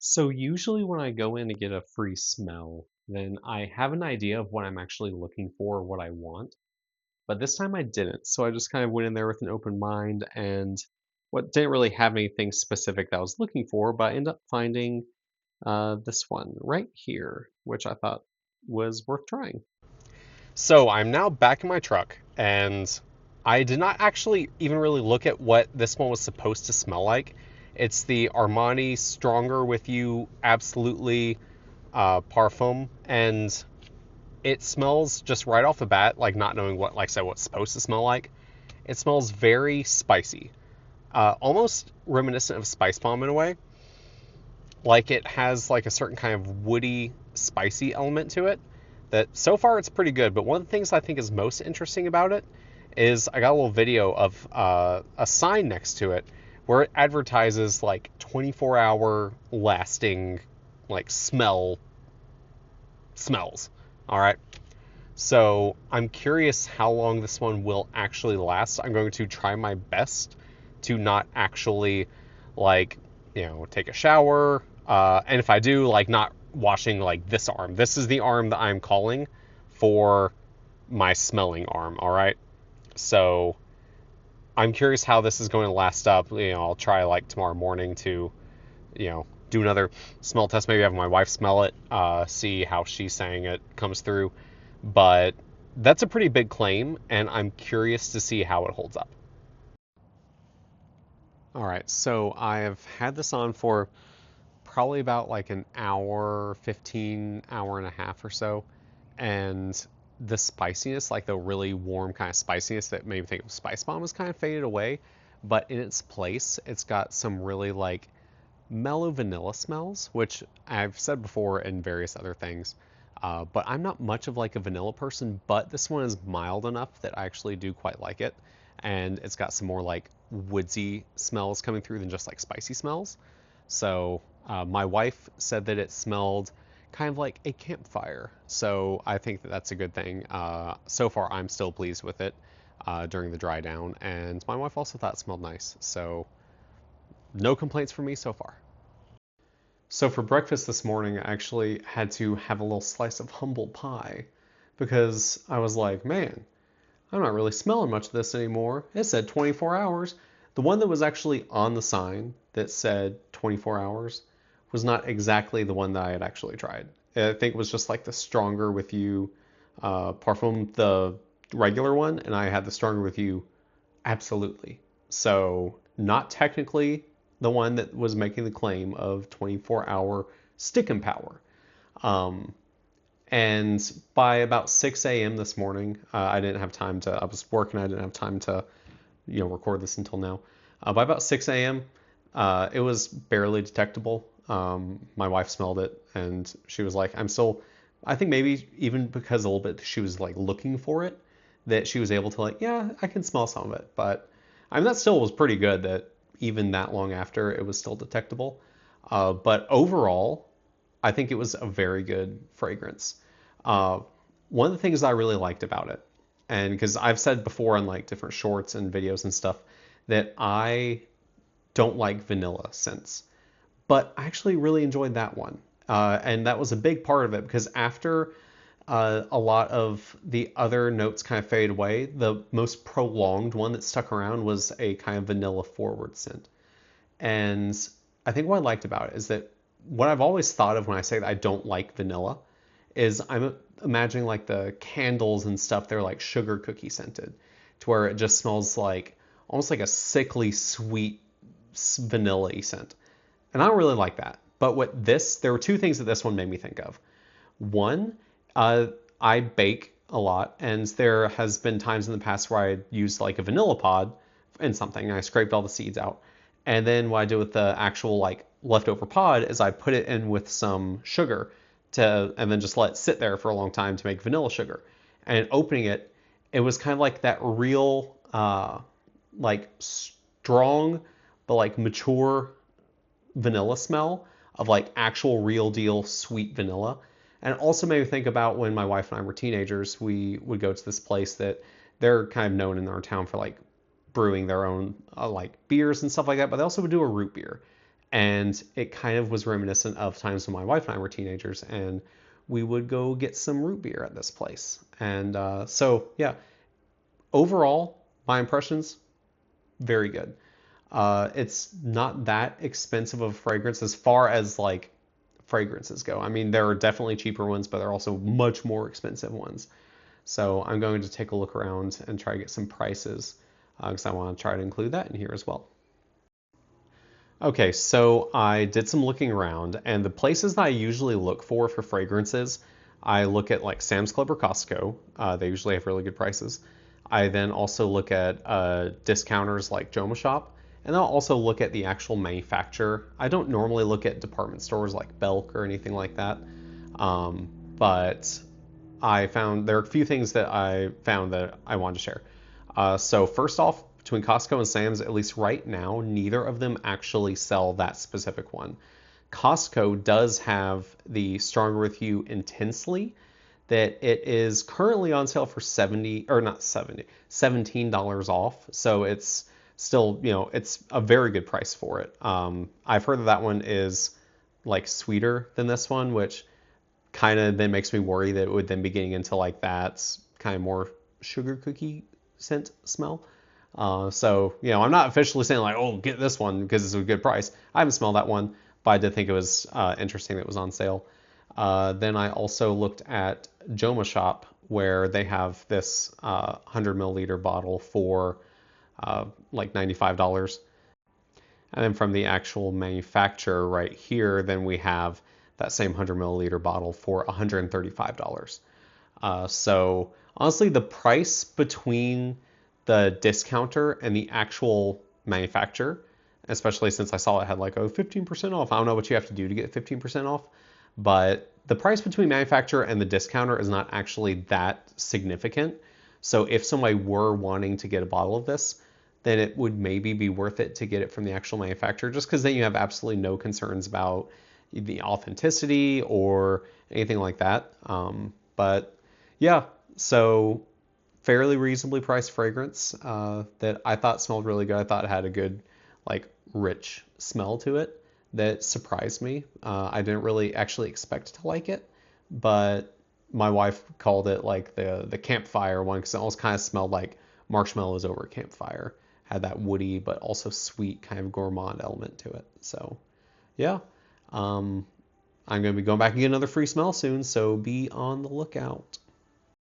So usually when I go in to get a free smell, then I have an idea of what I'm actually looking for, what I want. But this time I didn't. So I just kind of went in there with an open mind and what didn't really have anything specific that I was looking for, but I ended up finding this one right here, which I thought was worth trying. So I'm now back in my truck, and I did not actually even really look at what this one was supposed to smell like. It's the Armani Stronger With You Absolutely Parfum, and it smells just right off the bat, like not knowing what, like I said, what's supposed to smell like. It smells very spicy, almost reminiscent of Spice Bomb in a way. Like it has like a certain kind of woody, spicy element to it. That so far it's pretty good. But one of the things I think is most interesting about it is I got a little video of a sign next to it where it advertises like 24-hour lasting like smells. All right. So I'm curious how long this one will actually last. I'm going to try my best to not actually like, take a shower. And if I do, like not washing like this arm. This is the arm that I'm calling for my smelling arm. All right. So I'm curious how this is going to last up. I'll try like tomorrow morning to, do another smell test. Maybe have my wife smell it, see how she's saying it comes through. But that's a pretty big claim, and I'm curious to see how it holds up. All right, so I have had this on for probably about like an hour, 15, hour and a half or so. And the spiciness, like the really warm kind of spiciness that made me think of Spice Bomb, has kind of faded away. But in its place, it's got some really like mellow vanilla smells, which I've said before in various other things. But I'm not much of like a vanilla person, but this one is mild enough that I actually do quite like it. And it's got some more like woodsy smells coming through than just like spicy smells. So my wife said that it smelled kind of like a campfire. So I think that that's a good thing. So far, I'm still pleased with it during the dry down. And my wife also thought it smelled nice. So no complaints from me so far. So for breakfast this morning, I actually had to have a little slice of humble pie because I was like, man, I'm not really smelling much of this anymore. It said 24 hours. The one that was actually on the sign that said 24 hours was not exactly the one that I had actually tried. I think it was just like the Stronger With You Parfum, the regular one, and I had the Stronger With You Absolutely. So, not technically the one that was making the claim of 24-hour stick and power. Um, and by about 6 a.m. this morning, I didn't have time to, I was working, I didn't have time to, record this until now. By about 6 a.m., it was barely detectable. My wife smelled it and she was like, I'm still, I think maybe even because a little bit she was like looking for it, that she was able to like, yeah, I can smell some of it. But I mean, that still was pretty good that even that long after it was still detectable. But overall, I think it was a very good fragrance. Uh, One of the things I really liked about it, and because I've said before in like different shorts and videos and stuff, that I don't like vanilla scents, but I actually really enjoyed that one. And that was a big part of it because after a lot of the other notes kind of fade away, the most prolonged one that stuck around was a kind of vanilla forward scent. And I think what I liked about it is that what I've always thought of when I say that I don't like vanilla is I'm imagining like the candles and stuff, they're like sugar cookie scented, to where it just smells like almost like a sickly sweet vanilla scent. And I don't really like that. But what this, there were two things that this one made me think of. One, uh, I bake a lot, and there has been times in the past where I used like a vanilla pod in something, and I scraped all the seeds out. And then what I do with the actual like leftover pod is I put it in with some sugar and then just let it sit there for a long time to make vanilla sugar. And opening it, it was kind of like that real, like strong but like mature vanilla smell of like actual real deal sweet vanilla. And it also made me think about when my wife and I were teenagers, we would go to this place that they're kind of known in our town for like brewing their own like beers and stuff like that, but they also would do a root beer. And it kind of was reminiscent of times when my wife and I were teenagers, and we would go get some root beer at this place. And so, yeah, overall, my impressions, very good. It's not that expensive of a fragrance as far as like fragrances go. I mean, there are definitely cheaper ones, but there are also much more expensive ones. So I'm going to take a look around and try to get some prices because I want to try to include that in here as well. Okay, so I did some looking around, and the places that I usually look for fragrances, I look at like Sam's Club or Costco. They usually have really good prices. I then also look at discounters like Joma Shop, and I'll also look at the actual manufacturer. I don't normally look at department stores like Belk or anything like that, but I found there are a few things that I found that I wanted to share. So first off, between Costco and Sam's, at least right now, neither of them actually sell that specific one. Costco does have the Stronger With You Intensely that it is currently on sale for 70 or not 70, $17 off. So it's still, it's a very good price for it. I've heard that one is like sweeter than this one, which kind of then makes me worry that it would then be getting into like that kind of more sugar cookie scent smell. So, I'm not officially saying like, oh, get this one because it's a good price. I haven't smelled that one, but I did think it was interesting that it was on sale. Then I also looked at Joma Shop where they have this 100 milliliter bottle for like $95. And then from the actual manufacturer right here, then we have that same 100 milliliter bottle for $135. So honestly, the price between the discounter and the actual manufacturer, especially since I saw it had like 15% off. I don't know what you have to do to get 15% off, but the price between manufacturer and the discounter is not actually that significant. So if somebody were wanting to get a bottle of this, then it would maybe be worth it to get it from the actual manufacturer just because then you have absolutely no concerns about the authenticity or anything like that. But yeah, so fairly reasonably priced fragrance that I thought smelled really good. I thought it had a good, like, rich smell to it that surprised me. I didn't really actually expect to like it, but my wife called it like the campfire one because it almost kind of smelled like marshmallows over a campfire. Had that woody but also sweet kind of gourmand element to it. So yeah, I'm going to be going back and get another free smell soon, so be on the lookout.